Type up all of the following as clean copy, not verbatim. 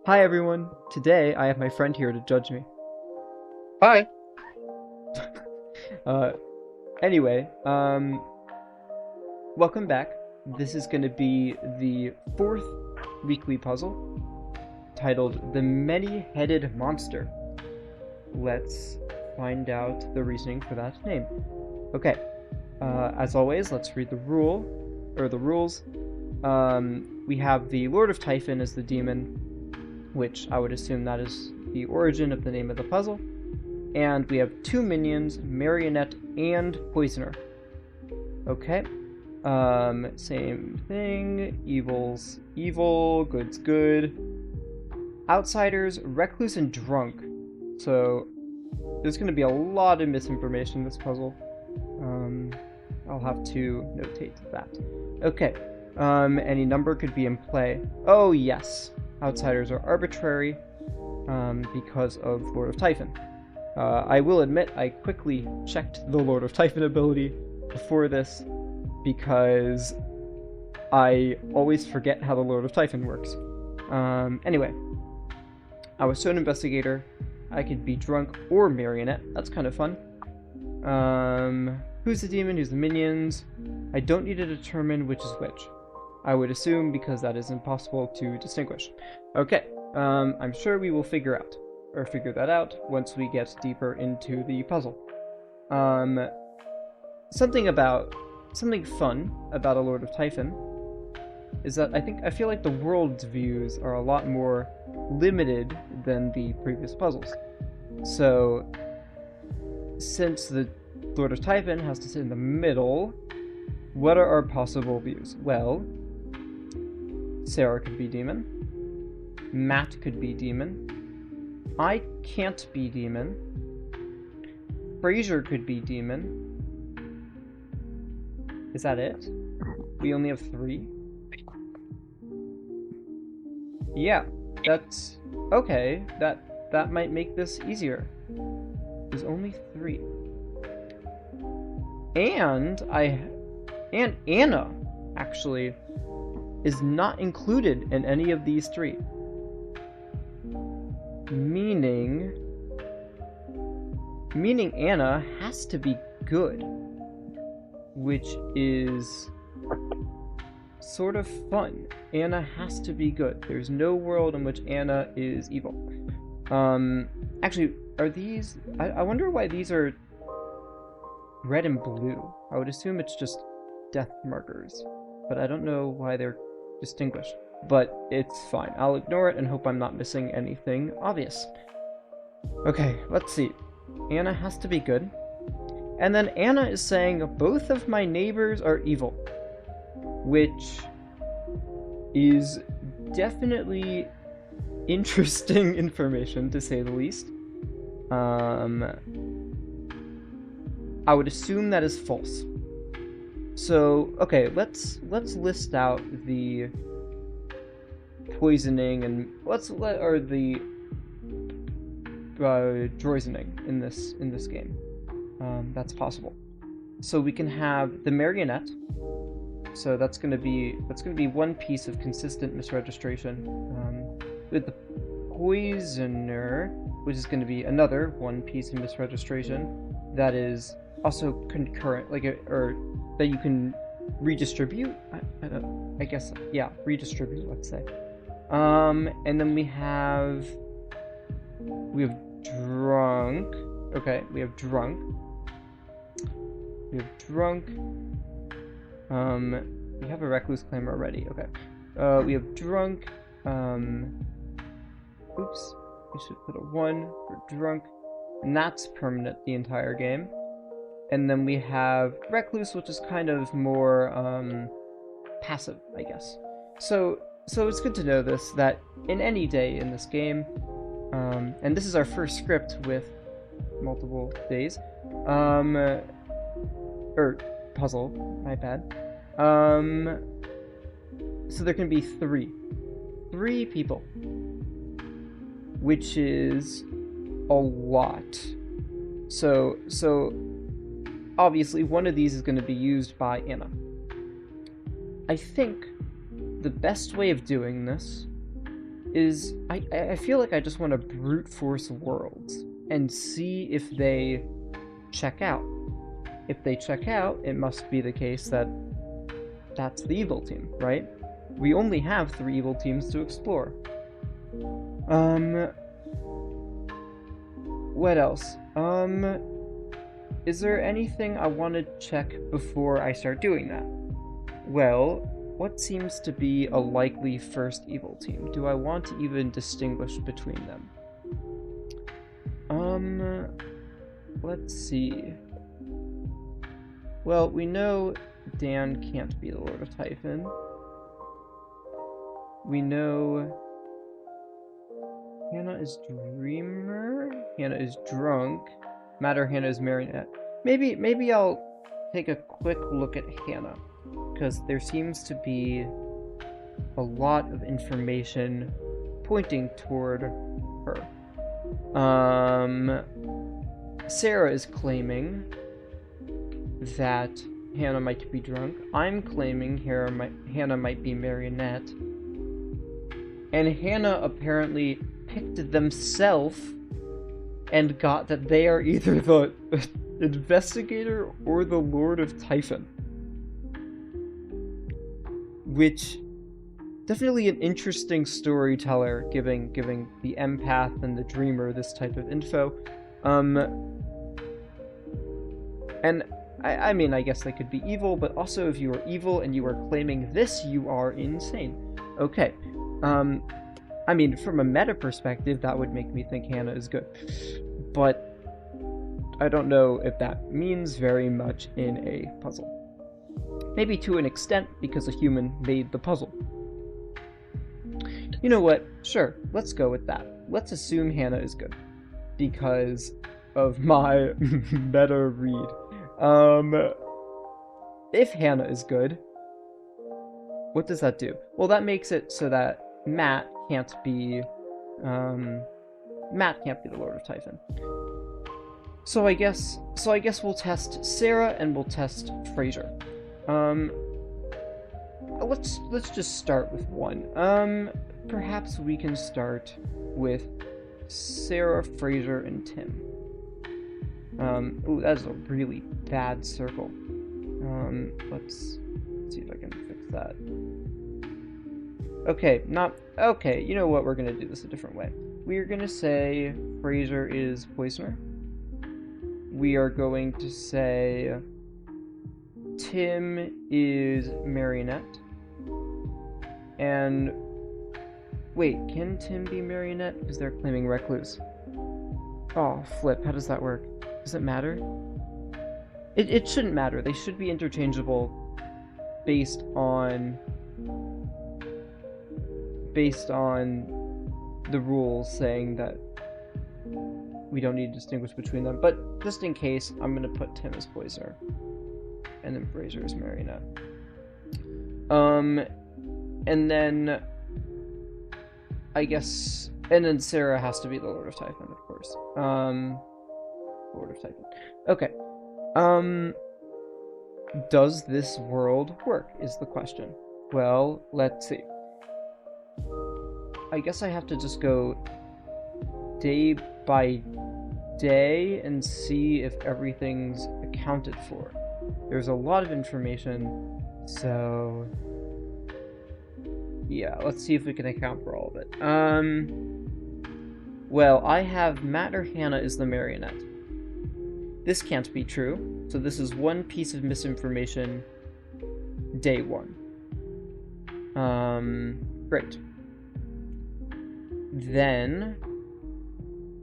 Hi everyone! Today I have my friend here to judge me. Hi. Uh, anyway, welcome back. This is going to be the fourth weekly puzzle titled The Many-Headed Monster. Let's find out the reasoning for that name. Okay, as always, let's read the rules. We have the Lord of Typhon as the demon, which I would assume that is the origin of the name of the puzzle. And we have two minions, Marionette and Poisoner. Okay. Same thing. Evil's evil, good's good. Outsiders, Recluse and Drunk. So there's going to be a lot of misinformation in this puzzle. I'll have to notate that. Okay. Any number could be in play. Oh, yes. Outsiders are arbitrary because of Lord of Typhon. I will admit I quickly checked the Lord of Typhon ability before this because I always forget how the Lord of Typhon works. Anyway, I was an investigator. I could be drunk or marionette. That's kind of fun. Who's the demon? Who's the minions? I don't need to determine which is which. I would assume because that is impossible to distinguish. Okay, I'm sure we will figure that out once we get deeper into the puzzle. Something fun about a Lord of Typhon is that I feel like the world's views are a lot more limited than the previous puzzles. So, since the Lord of Typhon has to sit in the middle, what are our possible views? Well, Sarah could be demon. Matt could be demon. I can't be demon. Frasier could be demon. Is that it? We only have 3? Yeah, that's okay. That might make this easier. There's only 3. And Anna actually is not included in any of these 3. Meaning Anna has to be good, which is sort of fun. Anna has to be good. There's no world in which Anna is evil. Actually, are these... I wonder why these are red and blue. I would assume it's just death markers, but I don't know why they're distinguished. But it's fine. I'll ignore it and hope I'm not missing anything obvious. Okay, let's see. Anna has to be good. And then Anna is saying both of my neighbors are evil, which is definitely interesting information, to say the least. I would assume that is false. So, okay, let's list out the poisoning and the droisening in this game. That's possible. So we can have the marionette. So that's gonna be one piece of consistent misregistration. With the poisoner, which is gonna be another one piece of misregistration that is also concurrent, or that you can redistribute. I guess, yeah, redistribute. Let's say. And then we have drunk. Okay, we have drunk. We have a recluse claim already. Okay. We have drunk. Oops. We should put a 1 for drunk. And that's permanent the entire game. And then we have recluse, which is kind of more passive, I guess. So it's good to know this, that in any day in this game, and this is our first script with multiple days, or puzzle, my bad. So there can be 3 people, which is a lot. So obviously one of these is going to be used by Anna. I think the best way of doing this is I feel like I just want to brute force worlds and see if they check out. If they check out, it must be the case that that's the evil team, right? We only have 3 evil teams to explore. What else? Is there anything I want to check before I start doing that? Well, what seems to be a likely first evil team? Do I want to even distinguish between them? Let's see. Well, we know Dan can't be the Lord of Typhon. We know Hannah is Dreamer. Hannah is Drunk. Matter Hannah is Marionette. Maybe I'll take a quick look at Hannah, because there seems to be a lot of information pointing toward her. Sarah is claiming that Hannah might be Drunk. I'm claiming Hannah might be Marionette. And Hannah apparently picked themselves and got that they are either the investigator or the Lord of Typhon. Which, definitely an interesting storyteller, giving the empath and the dreamer this type of info. And I mean, I guess they could be evil, but also if you are evil and you are claiming this, you are insane. Okay. I mean, from a meta perspective, that would make me think Hannah is good. But I don't know if that means very much in a puzzle. Maybe to an extent, because a human made the puzzle. You know what? Sure, let's go with that. Let's assume Hannah is good, because of my meta read. If Hannah is good, what does that do? Well, that makes it so that Matt can't be the Lord of Typhon. So I guess we'll test Sarah and we'll test Frasier. Let's just start with one. Perhaps we can start with Sarah, Frasier, and Tim. Ooh, that's a really bad circle. Let's see if I can fix that. Okay, you know what, we're gonna do this a different way. We're gonna say Frasier is Poisoner. We are going to say Tim is Marionette. And wait, can Tim be Marionette? Because they're claiming Recluse. Oh, flip, how does that work? Does it matter? It shouldn't matter. They should be interchangeable based on the rules saying that we don't need to distinguish between them. But just in case, I'm going to put Tim as Poisoner. And then Frasier as Marionette. And then I guess, and then Sarah has to be the Lord of Typhon, of course. Lord of Typhon. Okay. Does this world work, is the question. Well, let's see. I guess I have to just go day by day and see if everything's accounted for. There's a lot of information, so yeah, let's see if we can account for all of it. Well, I have Matt or Hannah is the Marionette. This can't be true, so this is one piece of misinformation, day 1. Great. Then,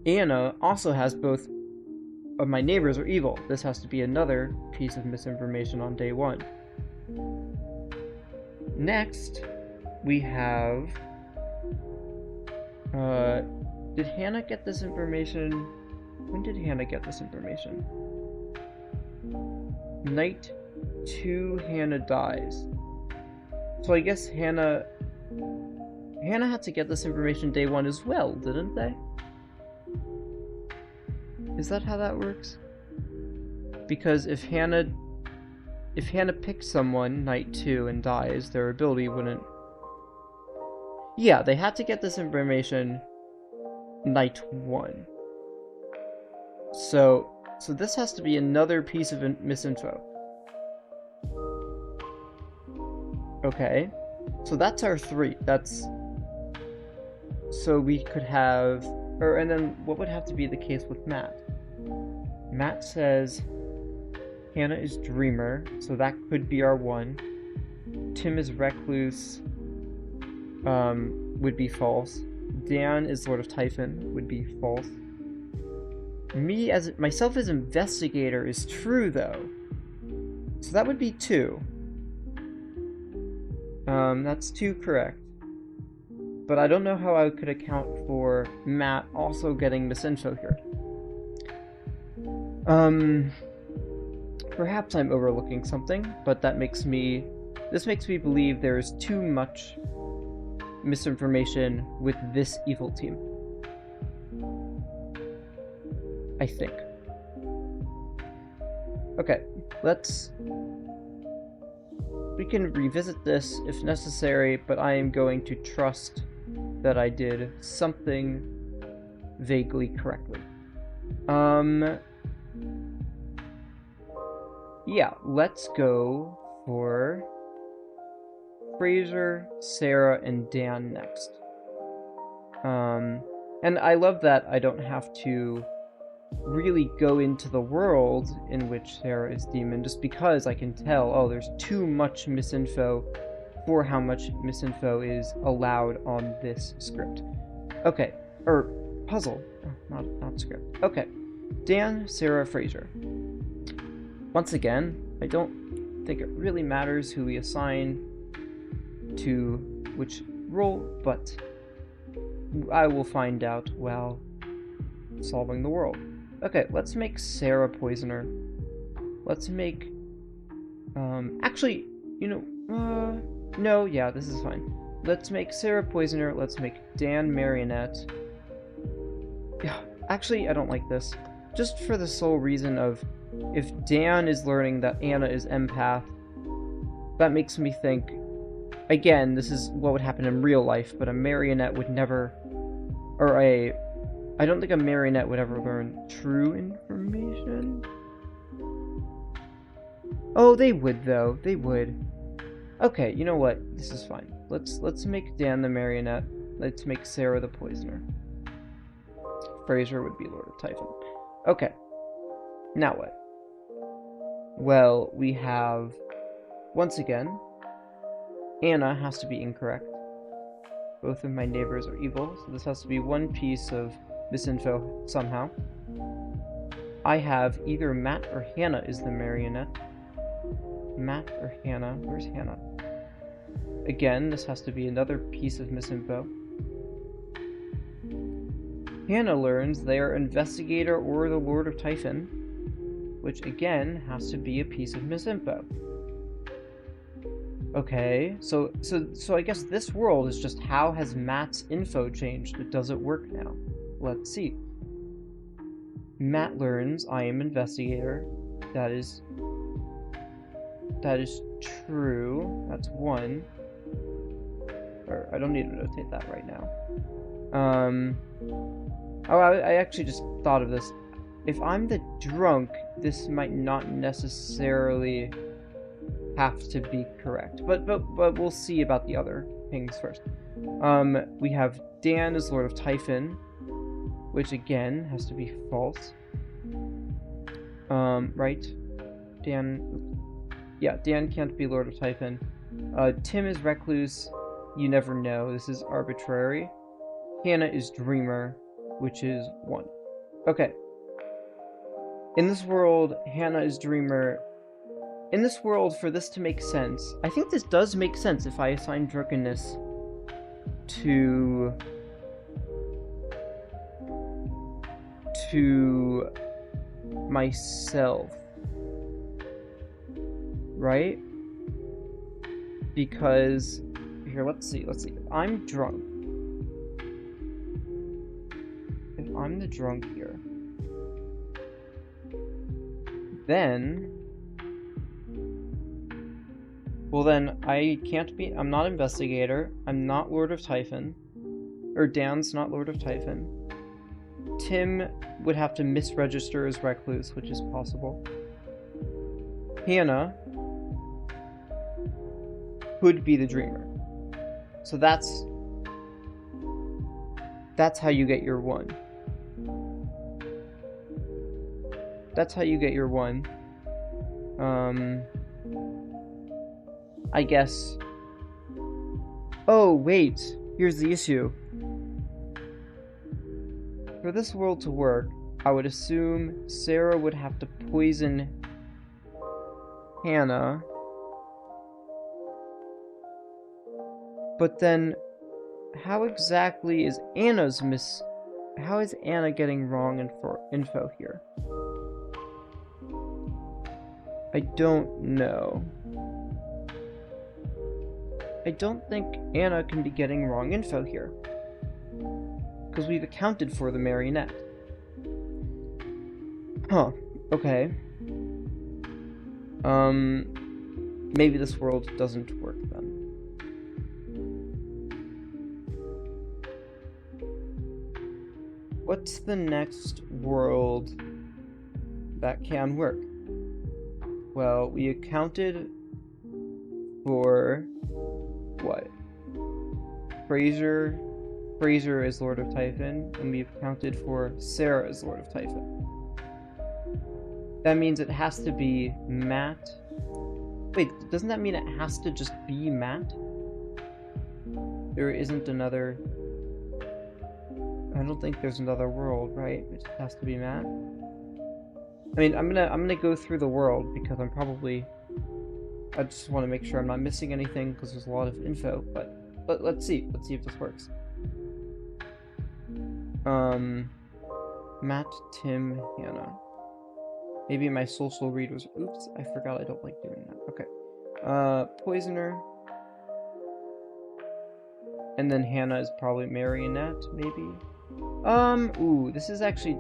Anna also has both of my neighbors are evil. This has to be another piece of misinformation on day 1. Next, we have... did Hannah get this information? When did Hannah get this information? Night 2, Hannah dies. So I guess Hannah had to get this information day 1 as well, didn't they? Is that how that works? Because if Hannah picks someone night 2 and dies, their ability wouldn't... Yeah, they had to get this information night 1. So this has to be another piece of misinfo. Okay, so that's our 3. So we could have, and then what would have to be the case with Matt? Matt says Hannah is dreamer, so that could be our 1. Tim is recluse, would be false. Dan is Lord of Typhon, would be false. Myself as investigator is true, though. So that would be 2. That's 2 correct. But I don't know how I could account for Matt also getting misinfo here. Perhaps I'm overlooking something, but this makes me believe there is too much misinformation with this evil team. I think. Okay, we can revisit this if necessary, but I am going to trust that I did something vaguely correctly. Yeah, let's go for Frasier, Sarah, and Dan next. And I love that I don't have to really go into the world in which Sarah is demon, just because I can tell, oh, there's too much misinfo for how much misinfo is allowed on this script. Okay, or puzzle, not script. Okay, Dan, Sarah, Frasier. Once again, I don't think it really matters who we assign to which role, but I will find out while solving the world. Okay, let's make Sarah poisoner. Let's make, actually, no, yeah, this is fine. Let's make Sarah poisoner, let's make Dan marionette. Yeah, actually, I don't like this. Just for the sole reason of, if Dan is learning that Anna is empath, that makes me think, again, this is what would happen in real life, but a marionette would never, I don't think a marionette would ever learn true information. Oh, they would, though. They would. Okay, you know what? This is fine. Let's make Dan the marionette. Let's make Sarah the poisoner. Frasier would be Lord of Typhon. Okay. Now what? Well, we have, once again, Anna has to be incorrect. Both of my neighbors are evil, so this has to be one piece of misinfo somehow. I have either Matt or Hannah is the marionette. Matt or Hannah? Where's Hannah? Again, this has to be another piece of misinfo. Hannah learns they are investigator or the Lord of Typhon, which again has to be a piece of misinfo. Okay, so I guess this world is just how has Matt's info changed? Does it work now? Let's see. Matt learns I am investigator. That is true. That's 1. Or I don't need to notate that right now. I actually just thought of this. If I'm the drunk, this might not necessarily have to be correct. But we'll see about the other things first. We have Dan as Lord of Typhon, which again has to be false. Right? Dan can't be Lord of Typhon. Tim is recluse. You never know. This is arbitrary. Hannah is dreamer, which is 1. Okay. In this world, Hannah is dreamer. In this world, for this to make sense, I think this does make sense if I assign drunkenness to myself, right? Because here, let's see. If I'm drunk, if I'm the drunk here, then Well then, I'm not investigator, I'm not Lord of Typhon, or Dan's not Lord of Typhon. Tim would have to misregister as Recluse, which is possible. Hannah could be the Dreamer. So that's how you get your 1. That's how you get your 1. I guess... Oh, wait! Here's the issue. For this world to work, I would assume Sarah would have to poison Hannah. But then, how exactly is how is Anna getting wrong info here? I don't know. I don't think Anna can be getting wrong info here. Because we've accounted for the marionette. Huh, okay. Maybe this world doesn't work then. What's the next world that can work? Well, we accounted for what? Frasier is Lord of Typhon, and we've accounted for Sarah as Lord of Typhon. That means it has to be Matt. Wait, doesn't that mean it has to just be Matt? There isn't another... I don't think there's another world, right? It just has to be Matt. I mean, I'm gonna go through the world because I just want to make sure I'm not missing anything because there's a lot of info. But let's see if this works. Matt, Tim, Hannah. Maybe my social read was... Oops, I forgot I don't like doing that. Okay. Poisoner. And then Hannah is probably Marionette, maybe? Ooh, this is actually...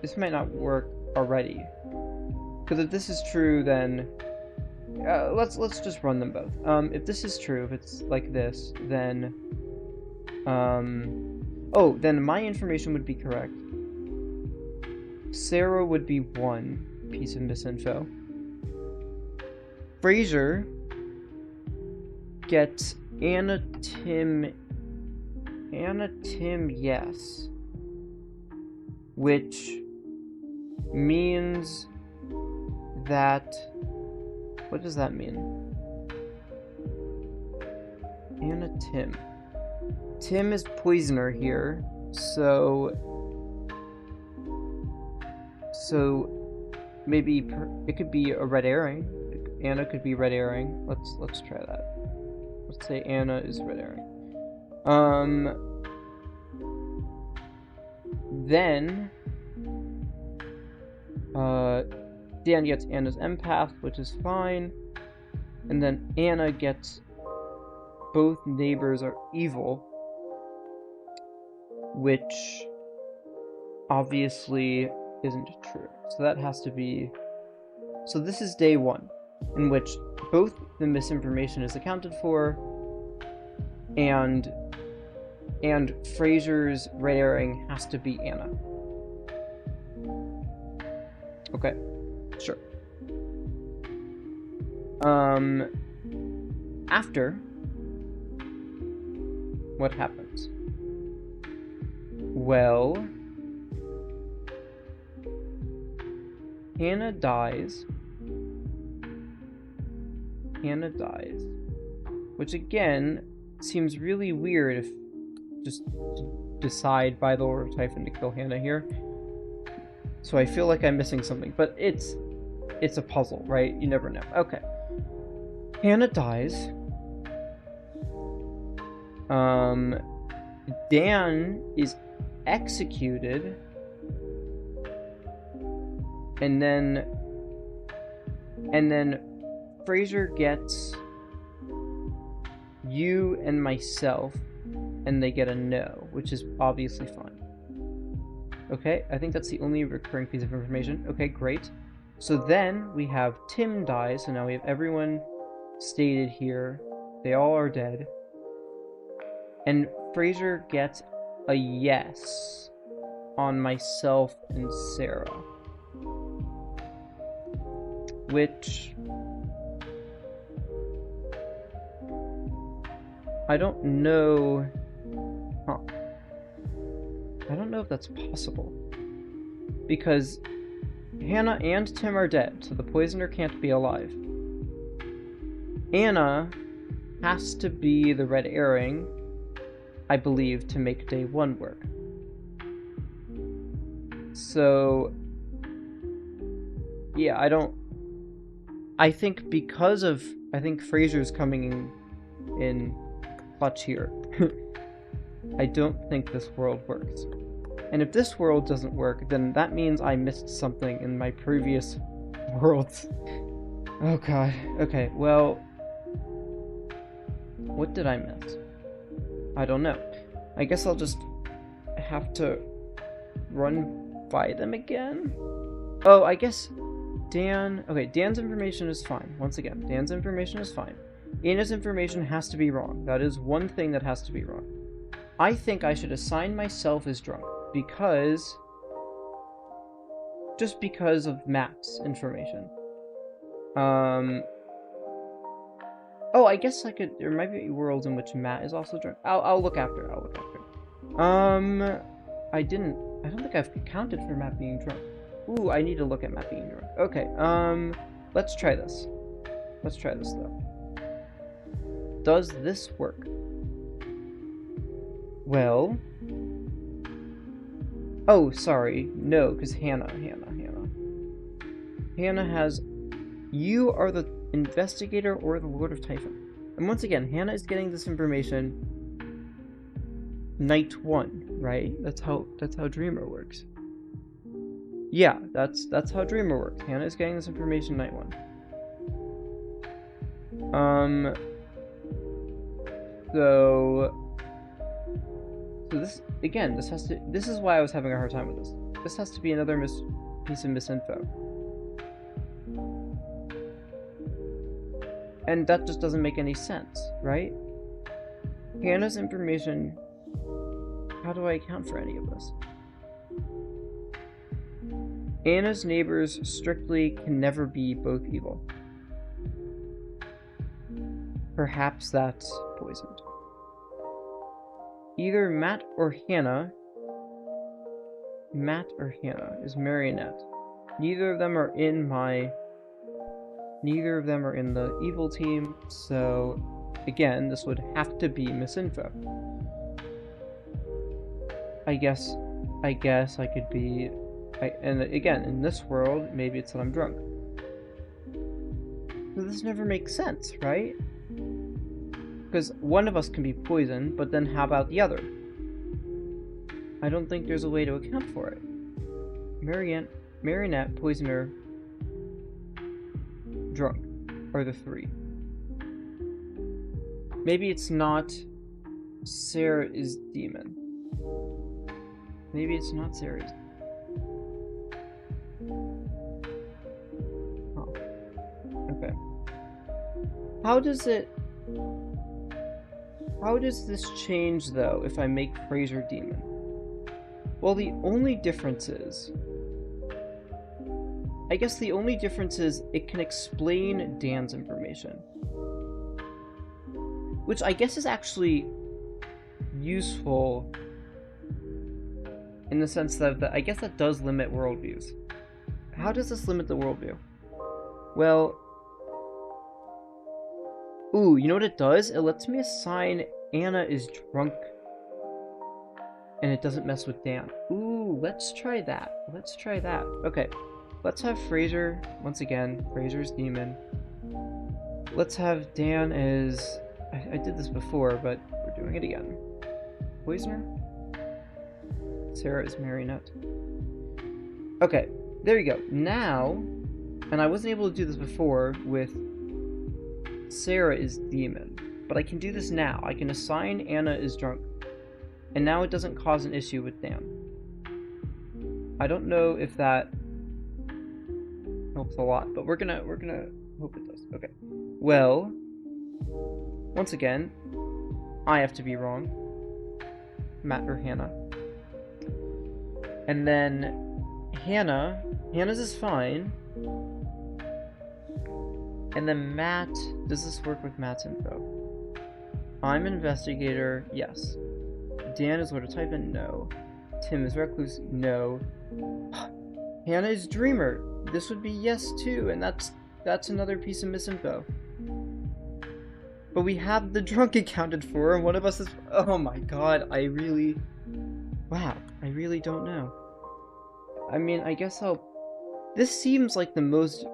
This might not work already. Because if this is true, then... let's just run them both. If this is true, if it's like this, then... Oh, then my information would be correct. Sarah would be 1 piece of misinfo. Frasier gets Anna, Tim, yes. Which means that... What does that mean? Anna, Tim. Tim is poisoner here, so maybe it could be a red herring. Anna could be red herring. Let's try that. Let's say Anna is red herring. Then Dan gets Anna's empath, which is fine. And then Anna gets both neighbors are evil, which obviously isn't true. So that has to be... So this is day 1, in which both the misinformation is accounted for, and Frasier's red herring has to be Anna. Okay, sure. After, what happens? Well, Hannah dies, which again seems really weird if just to decide by the Lord of Typhon to kill Hannah here. So I feel like I'm missing something, but it's a puzzle, right? You never know. Okay. Hannah dies. Dan is executed. And then Frasier gets you and myself, and they get a no, which is obviously fine. Okay, I think that's the only recurring piece of information. Okay, great. So then we have Tim dies, so now we have everyone stated here. They all are dead. And Frasier gets a yes on myself and Sarah. Which I don't know. Huh. I don't know if that's possible. Because Hannah and Tim are dead, so the poisoner can't be alive. Anna has to be the red herring, I believe, to make day 1 work. So, yeah, I think Frasier's coming in clutch here. I don't think this world works. And if this world doesn't work, then that means I missed something in my previous worlds. Oh god. Okay, well, what did I miss? I don't know. I guess I'll just have to run by them again? Oh, I guess Dan... Okay, Dan's information is fine. Once again, Dan's information is fine. Anna's information has to be wrong. That is one thing that has to be wrong. I think I should assign myself as drunk, because... just because of Matt's information. Oh, I guess I could... There might be worlds in which Matt is also drunk. I'll look after. I don't think I've counted for Matt being drunk. Ooh, I need to look at Matt being drunk. Okay, let's try this. Let's try this, though. Does this work? Well... Oh, sorry. No, because Hannah has... You are the investigator or the Lord of Typhon. And once again, Hannah is getting this information night 1, right? That's how Dreamer works. Yeah, that's how Dreamer works. Hannah is getting this information night 1. So this again, this is why I was having a hard time with this. This has to be another piece of misinfo. And that just doesn't make any sense, right? Hannah's information... How do I account for any of this? Anna's neighbors strictly can never be both evil. Perhaps that's poisoned. Either Matt or Hannah is Marionette. Neither of them are in the evil team, so again, this would have to be misinfo. I guess I could be... and again, in this world, maybe it's that I'm drunk. But this never makes sense, right? Because one of us can be poisoned, but then how about the other? I don't think there's a way to account for it. Marionette, poisoner, drunk are the 3. Maybe it's not Sarah is demon. Maybe it's not Sarah's. Oh. Okay. How does this change, though, if I make Frasier demon? Well, the only difference is... I guess the only difference is it can explain Dan's information. Which I guess is actually useful in the sense that I guess that does limit worldviews. How does this limit the worldview? Well... Ooh, you know what it does? It lets me assign Anna is drunk. And it doesn't mess with Dan. Ooh, let's try that. Okay. Let's have Frasier, once again, Frasier's demon. Let's have Dan as... I did this before, but we're doing it again. Poisoner? Sarah is Marionette. Okay, there you go. Now, and I wasn't able to do this before with Sarah is demon, but I can do this now. I can assign Anna is drunk, and now it doesn't cause an issue with Dan. I don't know if that helps a lot, but we're gonna hope it does. Okay. Well, once again, I have to be wrong. Matt or Hannah. And then Hannah's is fine. And then Matt, does this work with Matt's info? I'm investigator, yes. Dan is Lord of Typhon, no. Tim is recluse, no. Hannah is dreamer. This would be yes too, and that's another piece of misinfo. But we have the drunk accounted for, and one of us is. Oh my god, wow, I really don't know. I mean, I guess this seems like the most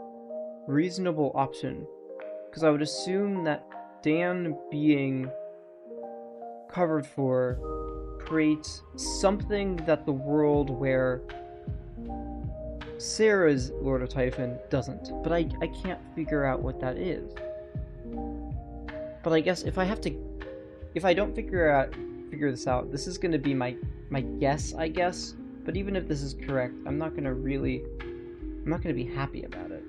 reasonable option, because I would assume that Dan being covered for creates something that the world where Sarah's Lord of Typhon doesn't, but I can't figure out what that is. But I guess if I don't figure this out, this is gonna be my guess, I guess. But even if this is correct, I'm not gonna be happy about it.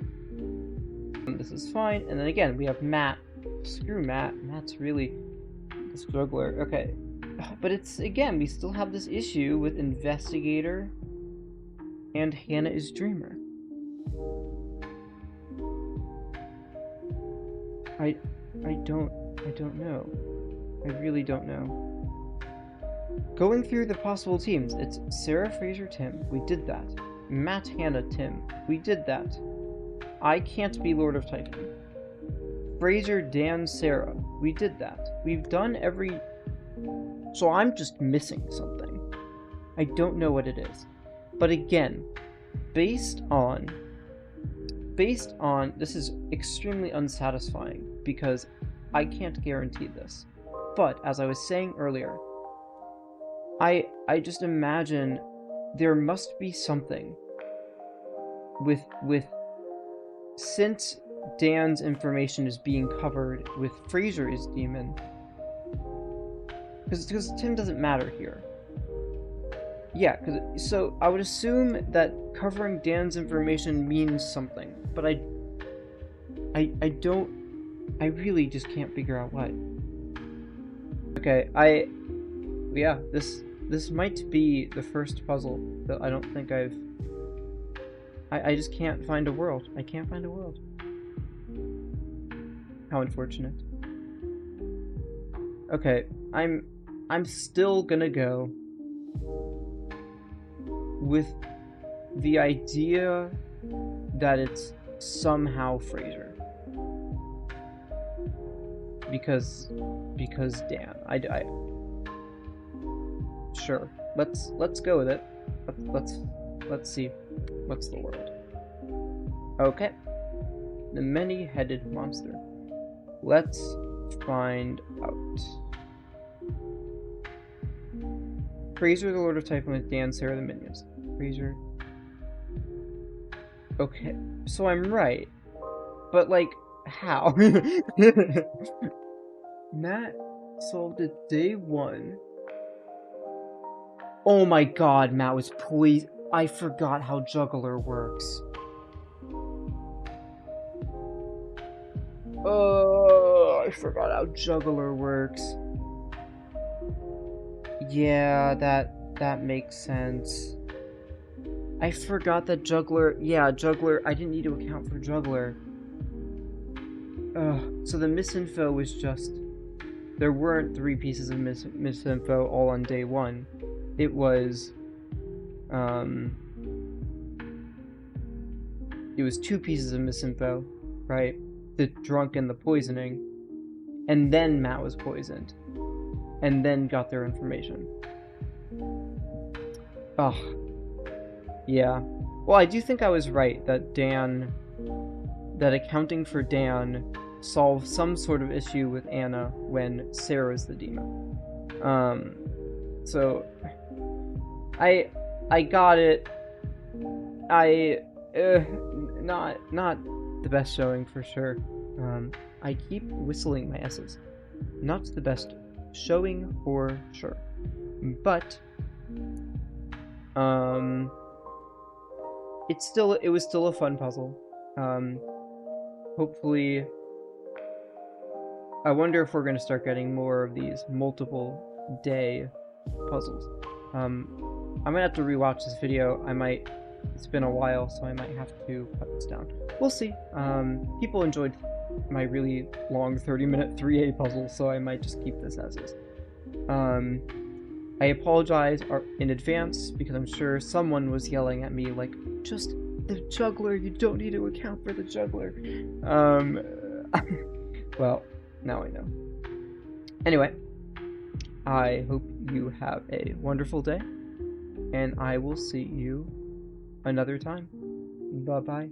This is fine, and then again we have Matt. Screw Matt. Matt's really the struggler. Okay, but it's again we still have this issue with investigator. And Hannah is dreamer. I don't know. I really don't know. Going through the possible teams, it's Sarah, Frasier, Tim. We did that. Matt, Hannah, Tim. We did that. I can't be Lord of Typhon. Frasier, Dan, Sarah. We did that. We've done every... So I'm just missing something. I don't know what it is. But again, based on this is extremely unsatisfying because I can't guarantee this. But as I was saying earlier, I just imagine there must be something with since Dan's information is being covered with Frasier's demon, because Tim doesn't matter here. Yeah, so I would assume that covering Dan's information means something, but I really just can't figure out what. Okay, yeah, this might be the first puzzle that I don't think I just can't find a world. I can't find a world. How unfortunate. Okay, I'm still gonna go with the idea that it's somehow Frasier. Because Dan. Sure. Let's go with it. Let's see what's the world. Okay. The many-headed monster. Let's find out. Frasier, the Lord of Typhon, with Dan, Sarah, the minions. Frasier. Okay, so I'm right. But, like, how? Matt solved it day one. Oh my god, Matt was poisoned. I forgot how Juggler works. Oh, I forgot how Juggler works. Yeah, that makes sense. I forgot that Juggler... Yeah, Juggler... I didn't need to account for Juggler. So the misinfo was just... There weren't 3 pieces of misinfo all on day 1. It was... It was 2 pieces of misinfo, right? The drunk and the poisoning. And then Matt was poisoned. And then got their information. Ugh. Yeah. Well, I do think I was right that that accounting for Dan solved some sort of issue with Anna when Sarah's the demon. So I got it. Not the best showing for sure. I keep whistling my S's. Not the best showing for sure. But it was still a fun puzzle. Hopefully, I wonder if we're going to start getting more of these multiple day puzzles. I'm going to have to rewatch this video. It's been a while, so I might have to cut this down. We'll see. People enjoyed my really long 30-minute 3A puzzle, so I might just keep this as is. I apologize in advance because I'm sure someone was yelling at me like, just the juggler, you don't need to account for the juggler. Well, now I know. Anyway, I hope you have a wonderful day, and I will see you another time. Bye-bye.